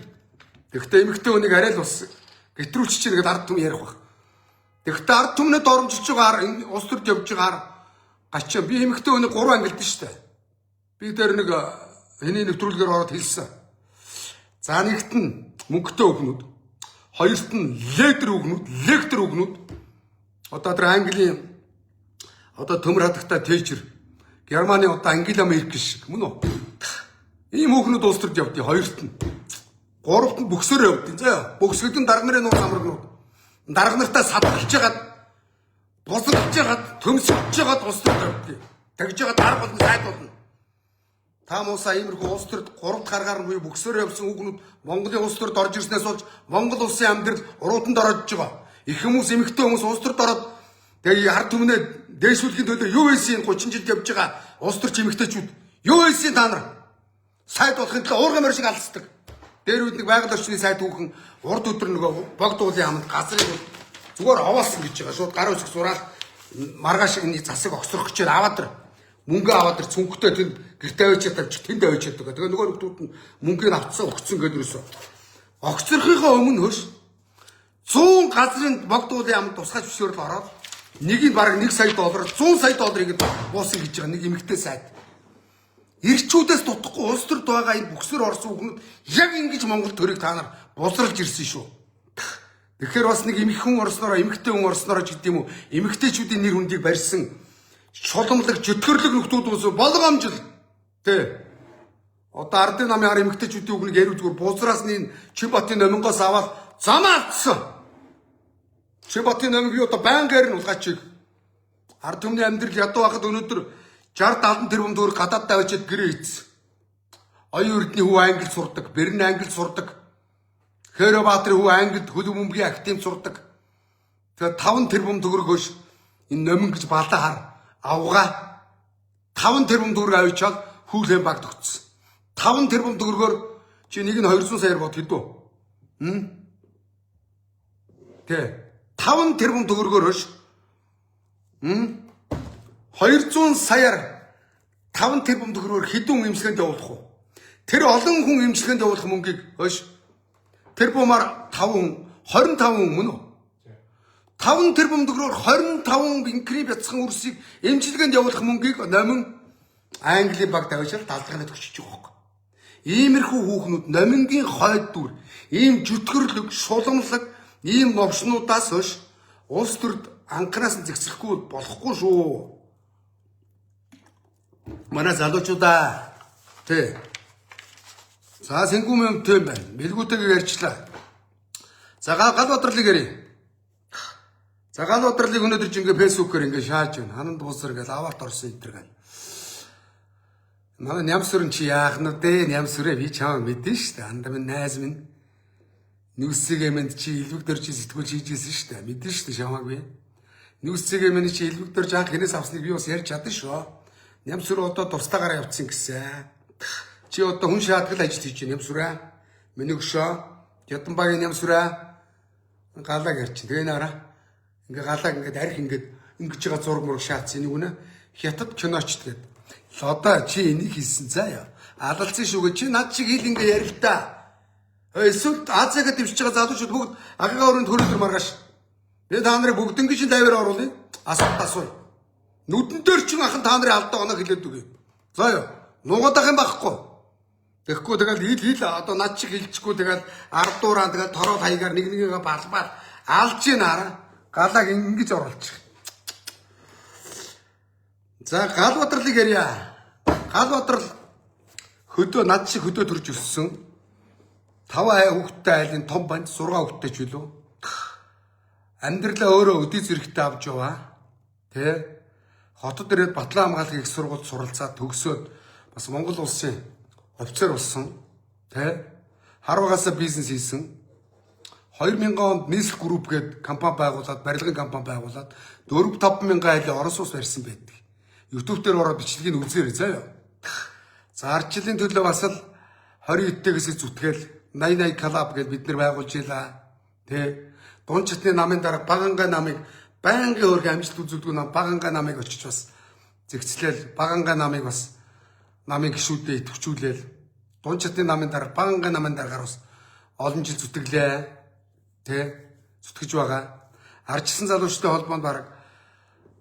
Тэгтээ эмэгтэй хүнийг арай л бас гэтрүүлчих чинь гэдэг ард түмэн ярих баг. Тэгтээ ард түмнэд оромжиж байгаа энэ улс төрд явж байгаа гачаа би эмэгтэй хүнийг 3 ангилдэн штэ. Би дээр нэг эний нэвтрүүлгээр ороод хэлсэн. За нэгт нь мөнгөтэй өгнүүд, хоёрт нь лектор өгнүүд. Одоо тэр Английн одоо төмөр хадагтай Тэйчер Германы одоо Ангела Меркель шиг мөн үү? Ийм хүүхнүүд улс төрд явдیں۔ Хоёрт нь. Гуравт нь бөксөөр явдیں۔ Заа бөксгөдөн дарга нарын нууц амрагнууд. Дарга нартаа садгалж жагаад босгож жагаад төмсөж жагаад улс төрд явдیں۔ Тэгж жагаад дарга болон сайд болно. Та муусаа иймэрхүү улс төрд 3 дахь гаргаар буюу бөксөөр явсан хүүхнүүд Монголын улс төрд орж ирснээс болж Монгол улсын амьдрал урууданд ороод байгаа. Их хүмүүс эмэгтэй хүмүүс улс төрд ороод тэгээ ард түмнээ дээшүүлэхийн төлөө юу байсан 30 жил явж байгаа улс төрч эмэгтэйчүүд юу байсан та нар сайд болохын тулд уурган морь шиг алцдаг. Дээр үед нэг байгаль орчны сайд хүүхэн урд өдөр нөгөө богдуулын хамт газрыг зүгээр овоолсон гэж байгаа. Шууд гар үсэг зураал маргааш энэ засаг огсрох гэж аваад ир мөнгө аваад ир цүнхтэй тэнд гэртээ авч чадав тэнд авч чаддаг. Тэгээ нөгөө хүмүүс нь мөнгөний авцсан огцсон гэдэг юусэн. Огцрохынхаа өмнө хөөш 100 газрын богдуулын хамт тусгай зөвшөөрөл ороод нэг нь бараг 1 сая доллар 100 сая долларыг буусан гэж байгаа нэг эмэгтэй сайд. Ирчүүдээс дутхгүй улс төрд байгаа энэ бүксээр орсон хүмүүс яг ингэж Монгол төрийг та нар бузралж ирсэн шүү. Тэгэхээр бас нэг эмх хүн орснороо эмхтэй хүн орснороо ч гэдэг юм уу эмхтэйчүүдийн нэр хүндийг барьсан шулмлаг жөтгөрлөг нөхдүүд ус болгоомжл тий. Одоо ардын намын хар эмхтэйчүүдийн үгнийг ярив зүгээр бузраас нь Чимбатын номингоос аваад замаадсан. Чимбатын номиг би одоо байнгаар нь улгаачих. Ард түмний амьдрал ядуу байхад өнөөдөр 60-70 тэрбум төгрөг гадаад тавьчаад гэрээ ийцсэн. Оюун эрдний хүү англи сурдаг, Берн англи сурдаг. Хэрэ Баатрын хүү англид хөлөг бөмбөгийн академид сурдаг. Тэгээд 5 тэрбум төгрөг хөөш энэ номин гэж балаа хар авгаа 5 тэрбум төгрөг авчаад хүүлэн багт өгсөн. 5 тэрбум төгрөгөөр чи нэг нь 200 саяар бод хэдүү? Тэ 5 тэрбум төгрөгөөр хөөш 200 саяар 5 тэрбум төгрөгөөр хэдэн эмчилгээнд явуулах вэ? Тэр олон хүн эмчилгээнд явуулах мөнгийг хөөш тэрбумаар 25 мөн үү? 5 тэрбум төгрөгөөр 25 инкри бяцхан үрсийг эмчилгээнд явуулах мөнгийг номин Англи баг тавьчаал талдгаанад өчөж байгаа юм. Иймэрхүү хүүхнүүд номингийн хойд дүр, ийм жүтгэрлэг, шуламлаг, ийм новшнуудаас хойш улс төрд анханаас нь зэгсрэхгүй болохгүй шүү. Манай залуучуудаа тий. За сэнгүүм юм тийм байна. Мэлгүүтэйгээ ярьчлаа. За Галбаатарлыг ярив. За Галбаатарлыг өнөөдөр ч ингээ фэйсбүүкээр ингээ шааж байна. Хананд буусар гэж аварт орсон энэ гал. Манай нямсүрэн чи яах нь вэ? Нямсүрээ би чамаа мэдэн штэ. Анда минь найз минь. Нүсцэгээ минь чи илвэг дөрж сэтгүүл хийжсэн штэ. Мэдэн штэ чамааг би. Нүсцэгээ минь чи илвэг дөрж анх хинээс авсныг би бас ярьж чадсан шүү. Нямсүр одоо дурстагаараа явцсан гэсэн. Чи одоо хүн шаардгал ажил хийж байна нямсүрээ. Миний өшөө Ятанбагийн нямсүрээ галаг ярьчих. Тэгээ наараа. Ингээ галаг ингээд арх ингээд ингэж байгаа зураг мураг шаацсан нэг үнэ. Хятад киноч тэгээд. Одоо чи энийг хийсэн заяа. Алалцсан шүүгээ чи над чиг хэл ингээ ярил та. Эсвэл Азиагаа дэвшиж байгаа залуучууд бүгд агагаа өрөөнд хөрөлдөр маргааш. Би та нарыг бүгднийг чинь тайвар оруулъя. Асуулт асууя. Нүдэн дээр чин ахын та нарын алдаа оноо хэлээд үгүй. За юу. Нугаад ах юм байхгүй. Тэгэхгүй тэгэл хил одоо над чиг хэлчихгүй тэгэл ардуураа тэгэл тороо хаягаар нэг нэгээ балбал алж ийнараа галаг ингэж оруулчих. За Галбаатарлыг ярья. Галбаатар хөдөө над шиг хөдөө төрж өссөн. 5 хүүхэдтэй айлын том банд 6 хүүхэдтэй ч үлээ. Амьдралаа өөрөө өдий зэрэгтэй авч яваа. Тэ хотод ирээд Батлан хамгааллын их сургуульд суралцаад төгсөөд бас Монгол улсын офицер болсон. Тэ харуугаасаа бизнес хийсэн. 2000 онд нийслэл групп гээд компани байгуулад, барилгын компани байгуулад 4-5 мянган айлын Орос улс барьсан байдаг. YouTube дээр ороод бичлэгийг үзээрэй заяа. За ардчлалын төлөө бас л 20 эдтэйгээс зүтгээл 80 клуб гэж бид нар байгуулж илаа. Тэ дунд чатны намын дараа Баганга намыг байнгын өөргө амжилт үзүүлдэг нам Баганга намыг очиж бас зэгцлээл Баганга намыг бас намын гişүүдээ идэвхжүүлээл дунд чатны намын дараа Баганга намын дараагаар бас олон жил зүтгэлээ. Тэ зүтгэж байгаа. Ардчилсан залуучдын холбоонд баг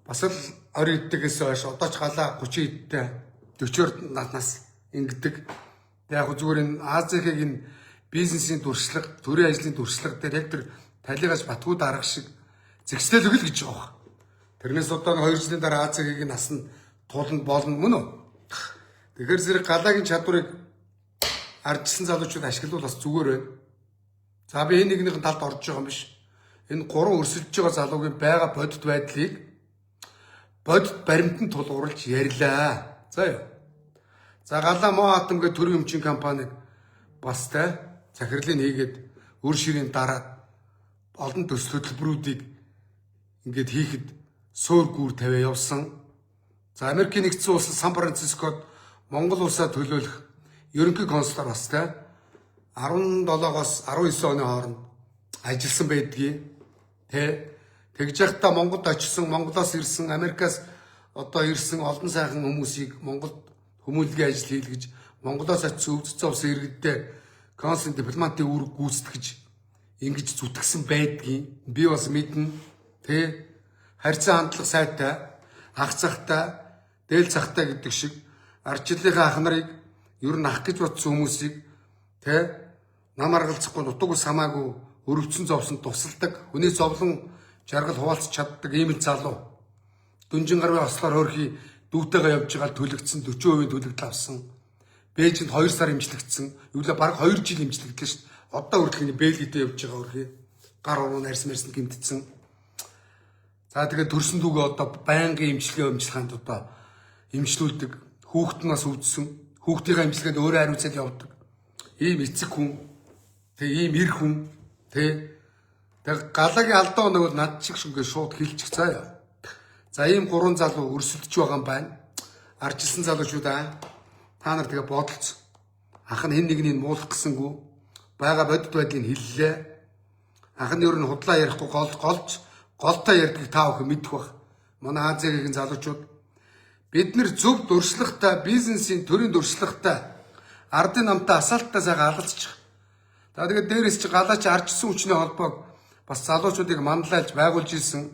бас л 20 эдтэйгээс хойш одоо ч галаа 30 эдтэй 40-оор наднаас ингэдэг. Яг зүгээр энэ Азиагийн энэ бизнесийн туршлага, төрийн ажлын туршлага дээр яг тэр талигаж батгүй дарах шиг зэгслэл өгөл гэж байгаа. Тэрнээс одоо 2 жилийн дараа Азиагийн нас нь туланд болно мөн үү? Тэгэхээр зэрэг галагийн чадварыг ардчилсан залуучууд ашиглавал бас зүгээр байна. За би энэ нэгнийхэн талд орж байгаа юм биш. Энэ 3 өрсөлдөж байгаа залуугийн байгаа бодит байдлыг бодит баримтанд тулгуурлаж ярьлаа. За юу. За галаа моо атом гэх төрийн өмчийн компаниг бас та захирлыг хийгээд өр ширийн дараад олон төсөл хөтөлбөрүүдийг ингээд хийхэд суур гүүр тавиа явсан. За Америкийн нэгдсэн улс Сан Францискод Монгол улсаа төлөөлөх ерөнхий консулаар бас те 17-оос 19 оны хооронд ажилласан байдгийг те тэгж явахдаа Монголд очсон, Монголоос ирсэн, Америкаас одоо ирсэн олон сайхан хүмүүсийг Монголд хүмүүнлэгийн ажил хийлгэж, Монголоос очсон өвдсөн ус иргэдээ консул дипломатын үүрэг гүйцэтгэж ингэж зүтгэсэн байдгийг би бас мэднэ. Тэ харьцан хандлага сайтай, ах цахтай, дээл цахтай гэдэг шиг ардчлалынхаа ах нарыг ер нь ах гэж бодсон хүмүүсийг тэ нам аргалзахгүй нутаг ус хамаагүй өрөвцөн зовсонд тусалдаг, хүний зовлон жаргал хуваалцах чаддаг ийм л залуу. Дүнжин гарвын ослоор хөрхий дүүтэйгээ явж байгаа төлөгдсөн 40% төлөгдөл авсан. Бээжинд 2 сар имжлэгдсэн. Юу л баг 2 жил имжлэгдлээ шүү дээ. Одоо хүртэл Бэлгитэй явж байгаа хөрхий гар уруу нарьсан гимтсэн. За тэгээд төрсөн дүүгээ одоо байнгын имжлэханд одоо имжлүүлдэг. Хүүхэд нь бас өвдсөн. Хүүхдийнхээ имжлэгэнд өөрөө хариуцаад явдаг. Ийм эцэг хүн. Тэг ийм эр хүн. Тэг галагийн алдаа нэг бол над шиг шүнгээ шууд хилчих заяа. За ийм 3 залуу өрсөлдөж байгаа юм байна. Арчилсан залуучууд та нар тэгээ бодолц. Ах нь хэн нэгнийг муулах гэсэнгүү бага бодит байдлыг хэллээ. Ах нь ер нь худлаа ярихгүй голтой ярьдгийг та бүхэн мэдэх бах. Манай Азиагийн залуучууд бид нэр зөв дуршлагтай бизнесийн төрийн дуршлагтай ардын намтай асаалттай сайхан алалцчих. За тэгээд дээрээс чи галаач арчилсан хүчний холбоог бас залуучуудыг манлайлж байгуулж ирсэн.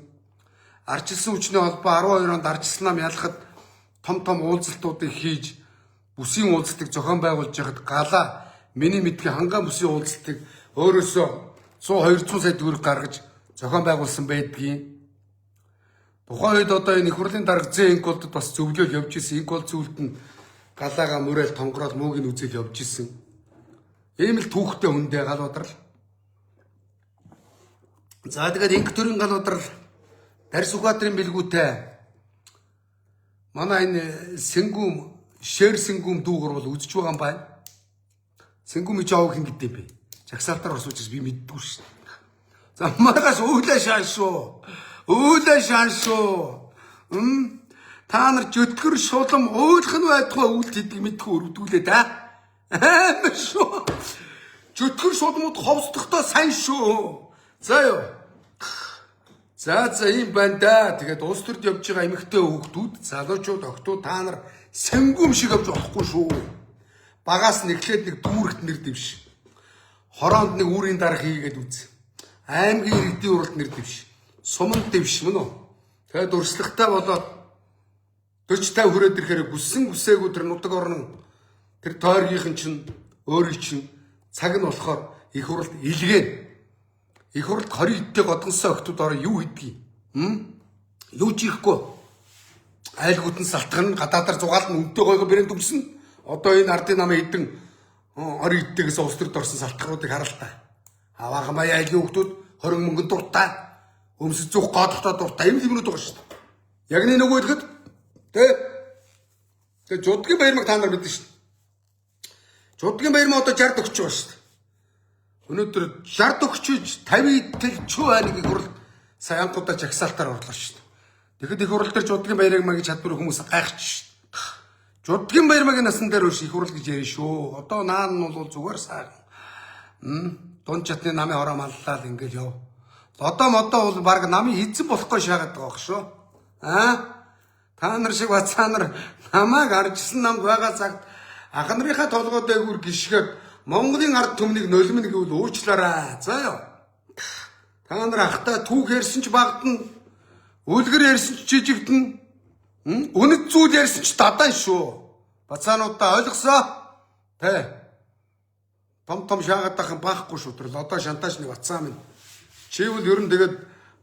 Арчилсан хүчний холбоо 12 онд арчилсан нам ялахад том уулзалтуудыг хийж бүсийн уулзалтыг зохион байгуулж яхад галаа миний мэдхий хангаан бүсийн уулзалтыг өөрөөсөө 100-200 сая төгрөг гаргаж зохион байгуулсан байдгийг. Тухайн үед одоо энэ их хурлын дарга зэн инколдод бас зөвлөөл явж исэн. Инкол зүйлд нь галаага мөрөөл тонгороод муугийн үзэл явж исэн. Ийм л түүхтэй хүндээ гал удрал. За тэгээд инх төрийн гал удрал Дарс Ухадрын бэлгүүтэй манай энэ Сэнгүм шэр Сэнгүм дүүгэр бол үзэж байгаа юм байна. Сэнгүм жаав хин гэдэг юм бэ. Жагсаалтаар орсууч би мэддгүй шүү дээ. За маргаас өөлөө шаашуу. Өөлөө шаашуу. Та нар жөтгөр шулам өөлх нь байдгаа үлд хийдэг мэдгүй өрөвдүүлээ да. Амар шүү. Жөтгөр шулмууд ховсдохдоо сайн шүү. За ёо. За ийм байна да. Тэгээд улс төрд явж байгаа эмэгтэй хүүхдүүд, залуучууд, охтууд та нар Сэнгүм шиг авч болохгүй шүү. Багаас нэглээд нэг дүүрэгт нэр дэвш. Хороонд нэг үүрийн дарга хийгээд үз. Аймгийн иргэдийн уралд нэр дэвш. Суманд дэвш мөн үү? Тэгээд дурслагтай болоод 40-50 хүрээд ирэхээр хүсээгүй тэр нутаг орн тэр тойргийнхэн чинь өөрийн чинь цаг нь болохоор их хурлд илгээн. Их хурлд 20 эдтэй годгонсоо охтууд ороо юу хийдгийг? Юу ч хийхгүй. Айлгууд нь салтган гадаадаар зугаалт нь үнтэй гойго брэнд өмсөн. Одоо энэ ардын намын хэдэн 20 эдтэйгээс улс төрд орсон салтгуудыг харалтаа. Аваагмаа айлгийн хүүхдүүд 20 мөнгөнд дуртай. Өмсөж зүх годохтой дуртай. Ийм юмнууд байгаа шүү дээ. Яг нэг нөгөө хэлэхэд тэгээ жудгийн баярмаг та нар мэднэ шүү дээ. Жудгийн баярмаг одоо 60 өгч байгаа шүү дээ. Өнөөдөр 60 өгчөж 50 идэл чүү байныг их хурл саянкуудаа жагсаалтаар орлоо шүү дээ. Тэгэхэд их хурл дээр жудгийн баярмаг гэж чадвар хүмүүс гайхаж шүү дээ. Жудгийн баярмагийн насан дээр их хурл гэж ярина шүү. Одоо наан нь бол зүгээр сайхан. Дунд чатны намын хороо маллаа л ингээл яв. Одоо бол баг намын эзэн болохгүй шаагаад байгаа байх шүү. Та нар шиг бацаа нар намайг арчсан намд байгаа цагт ах нарынхаа толгой дээгүүр гიშгээд Монголын ард түмнийг нулимн гэвэл уучлаарай. За ёо. Та нар ахтай түүх ярьсан ч багтна. Үлгэр ярьсан ч жижигдэн. Үнэт зүйл ярьсан ч дадаан шүү. Бацаануудаа ойлгосоо. Том шаагаад тахын баахгүй шүү. Тэр одоо шантаж нэг бацаа минь. Чивэл ер нь тэгээд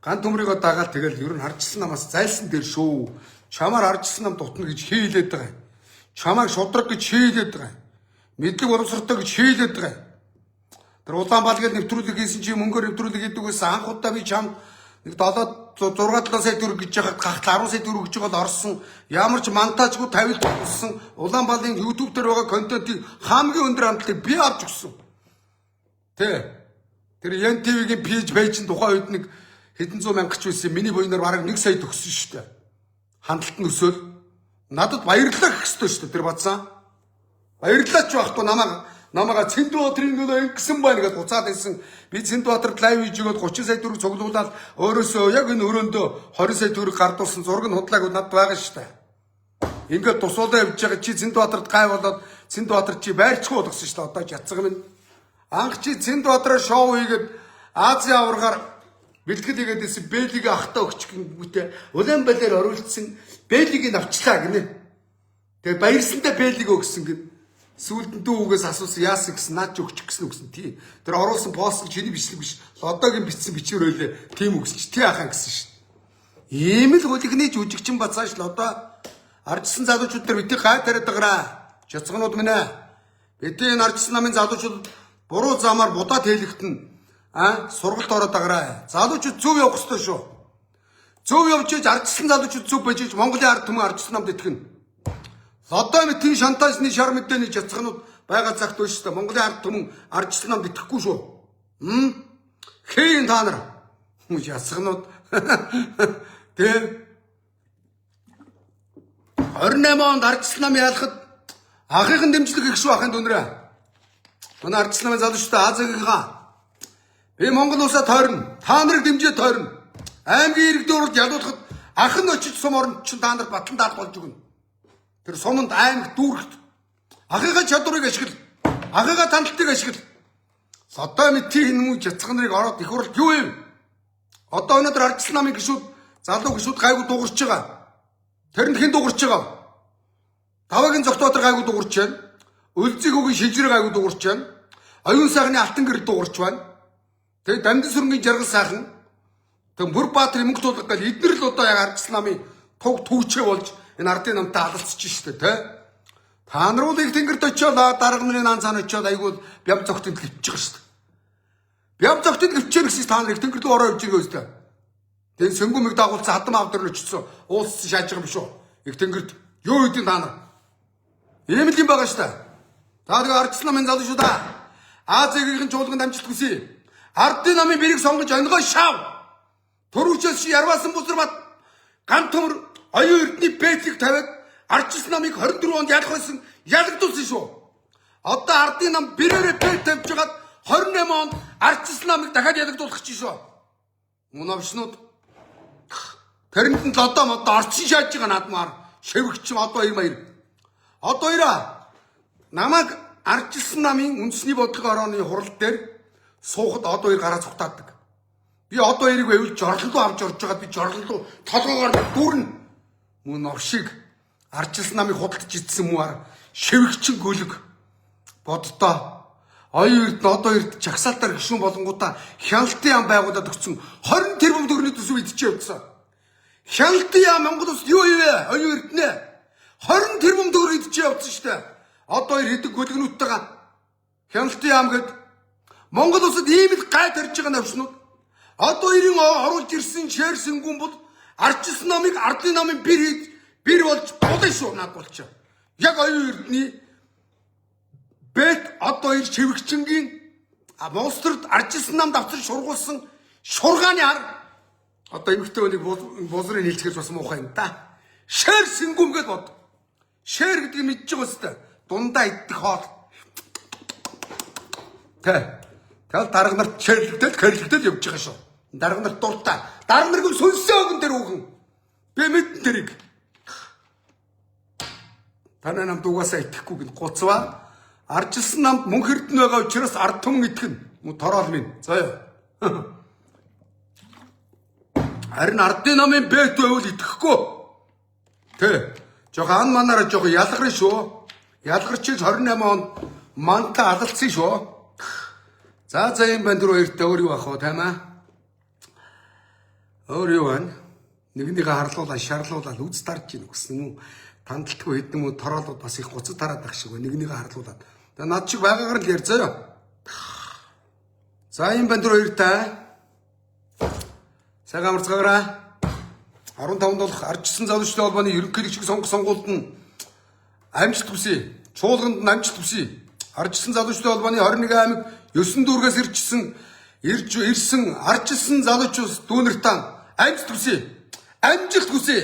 ган төмрийгөө дагаад тэгэл ер нь харжсан намаас зайлсан дээр шүү. Чамаар харжсан нам дутна гэж хийлээд байгаа юм. Чамайг шудраг гэж хийлээд байгаа юм. Мэдлэг боловсролтой гэж хийлээд байгаа юм. Тэр Улаанбаалгаар нэвтрүүлэг хийсэн чи мөнгөөр нэвтрүүлэг хийдэг байсан анх удаа би чам нэг 6-7 сая төгрөг гэж яхад гахтаа 10 сая төгрөг гэж бол орсон. Ямар ч монтажгүй тавилт болсон. Улаанбаалын YouTube дээр байгаа контентийг хамгийн өндөр амтлыг би авч өгсөн. Тэр Ян ТV-гийн пэйж тухайн үед нэг хэдэн зуун мянга ч байсан. Миний буйнаар бараг 1 сая төгссөн шүү дээ. Хандлт нь өсөөл. Надад баярлалаа гэх ёстой шүү дээ тэр бацаа. Баярлаач байхгүй намайга Цэндбаатарын ингэсэн байна гэж буцаад хэлсэн. Би Цэндбаатарт лайв хийж өгөөд 30 сая төгрөг цуглуулаад өөрөөсөө яг энэ өрөөндөө 20 сая төгрөг гардуулсан зураг нь худлаагүй надад байгаа шүү дээ. Ингээд тусуулаа явж байгаа чи Цэндбаатарт гай болоод Цэндбаатар чи байрчгүй болгосон шүү дээ. Одоо жацсан минь. Анх чи Цэндбаатараа шоу хийгээд Азийн аваргаар бэлтгэл хийгээд исэн Бэлийг ахтаа өгч гингүүтээ Улаанбаатар оруулсан Бэлийг авчлаа гинэ. Тэгээ баярсандаа Бэлийг өгсөн гин. Сүүлд нь дүүгээс асуусан яасан гэсэн наад ч өгчих гэсэн үгсэн тий. Тэр оруулсан пост чиний бичлэг биш. Лодогийн бичсэн бичвэр байлээ. Тийм үгсч тий ахаа гэсэн шин. Ийм л хөлихний жүжигчин бацааш лодо ардсан залуучууд төр бидний гай тариад байгаараа. Жацгнууд минь ээ. Бидний энэ ардсан намын залуучууд буруу замаар будаад хэлэхтэн сургалт ороод байгаараа. Залуучууд зөв явах ёстой шүү. Зөв явж иж ардсан залуучууд зөв байж иж Монголын ард түмэн ардсан намд итгэнэ. Лодо мэтийн шантажны шар мэдээний жацгнууд байгаа цагт биш шүү дээ. Монголын ард түмэн ардсан намд итгэхгүй шүү. Хийн та нар. Жацгнууд. Тэг 28 онд ардсан нам яалахад ахын дэмжлэг их шүү ахын дүнрээ. Манай ардсан намын залуучууд Азигийнхаа би Монгол улсаа тойрно. Та нарыг дэмжиж тойрно. Аймгийн иргэдийн урд ялуулахад ах нь очиж сум оронд чинь та нар батлан даалт болж өгнө. Тэр суманд аймаг дүүрэгт ахыгаа чадварыг ашигла. Ахыгаа тандалтыг ашигла. Одоо мэтийн хүмүүс жацхан нарыг ороод их уралд юу юм? Одоо өнөөдөр ардсан намын гişүүд залуу гişүүд гайгүй дуурч байгаа. Тэрэнд хэн дуурч байгаа? Тавагийн Зогтбаатар гайгүй дуурч байна. Өлзийг хөгийн шилжрэг гайгүй дуурч байна. Оюун сайхны алтан гэр дуурч байна. Тэгээ Дамдын сүрэнгийн жаргал сайхан. Тэгээ Бүрбаатарын мөнгө тулгах гал эднэр л одоо яг ардсан намын туг түүчээ болж энэ ардын намтай алалцж штэ тэ. Та нар их тэнгэрт очиод дарга нарын наан цаана очиод айгүй бям зогтод гівчих байгаа штэ. Бям зогтод гівчээр гэсэн та нар их тэнгэрт рүү ороо явж байгаа үстэй. Тэгээ сөнгөмөг дагуулсан хадам авдар нь очсон. Уулс шааж байгаа юм шүү. Их тэнгэрт юу хийдин та нар? Ийм л юм байгаа штэ. Та тэгээ ардсан намын залуучууд Азигийн чуулганд амжилт хүсье. Ардын намын бэрийг сонгож онгой шав. Төрөвчөөс ярваасан бузар бат ган төмөр оюун эрдний бэлийг тавиад ардсан намыг 24 онд ялах байсан ялагдуулсан шүү. Одоо ардын нам бэрээрээ бэл тавьж байгаад 28 онд ардсан намыг дахиад ялагдуулах чинь шүү. Мөн овчнууд тэрэнд нь одоо модоо орчин шааж байгаа надмаар шивгч одоо ийм баяр. Одоо ираа намайг ардсан намын үндэсний бодлогын орооны хурал дээр суухад одоо ир гараа цугтаадаг. Би одоо ирийг байвал жорлол руу авч орж байгаа би жорлол руу толгоогоор дүүрнэ. Мөн овшиг ардсан намыг худалдаж идсэн мууар шивгчин гөлөг боддоо. Оюун эрд нь одоо эрд чагсаалтаар гişүн болонгуудаа хяналтын яам байгуулад өгсөн 20 тэрбум төгрөгийн төсөв идчихээ явуулсан. Хяналтын яам Монгол улсад юу вэ? Оюун эрд нэ 20 тэрбум төгрөг идчихээ явуулсан шүү дээ. Одоо ир хэдэг гөлгнүүдтэйгээ хяналтын яам гээд Монгол улсад ийм л гай тарьж байгаа навчнууд одоо ирэн оруулж ирсэн шээрсэнгүүн бол ардсан намыг ардын намын бэр болж болно шүү над болчоо. Яг оюун эрдний бэт одоо ир чивгчингийн монстрд ардсан намд авчир шургуулсан шургааны ар одоо эмэгтэй хүнийг бузрын хэлцгэж бас муухай юм да. Шээрсэнгүүн гэж бод. Шээр гэдэг нь мэдж байгаа өстэй. Дундаа идэх хоол. Тэгэл дарга нарт хэрлэгдэл явж байгаа шүү. Дарга нарт дуртай. Дарга нарыг сүнсэн өгөн дээр үгэн. Би мэдэн дэрийг. Танай намд угаасаа итгэхгүй гин гуцваа. Ардсан намд мөн хэрдэн байгаа учраас ард түмэн итгэн. Мөн тороол минь. Заяа. Харин ардын намын бэт байвал итгэхгүй. Жохоо ан манаараа жохоо ялгарна шүү. Ялгарчиж 28 онд манта алалцсан шүү. За ийм банд руу эртээ өөр юу ах вэ таймаа? Өөр юу байна? Нэгнийгээ харлуулаад шарлуулаад үз тарж ийн гэсэн юм. Тандалтгүй хэдэн мө тороолууд бас их гоцод тараад ах шиг байна. Нэгнийгээ харлуулаад. Тэгээ над шиг байгаагаар л ярьж заяа. За ийм банд руу эртээ. Сайхан амарцгаараа 15 долох ардсан залуучдын холбооны ерөнхийлөгчийг сонгох сонгуульд нь амжилт хүсье. Чуулганд нь амжилт хүсье. Ардсан залуучдын холбооны 21 аймаг 9 дүүргээс ирсэн ардсан залуучууд дүүнертаа амжилт хүсье. Амжилт хүсье.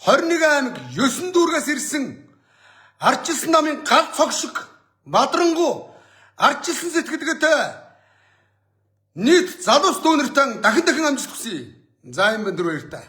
21 аймаг 9 дүүргээс ирсэн Ардчилсан намын гал цог шиг мадрангу ардчилсан сэтгэлгээтэй нийт залуус дүүнэртэн дахин амжилт хүсье. За юм өндөр баяртай.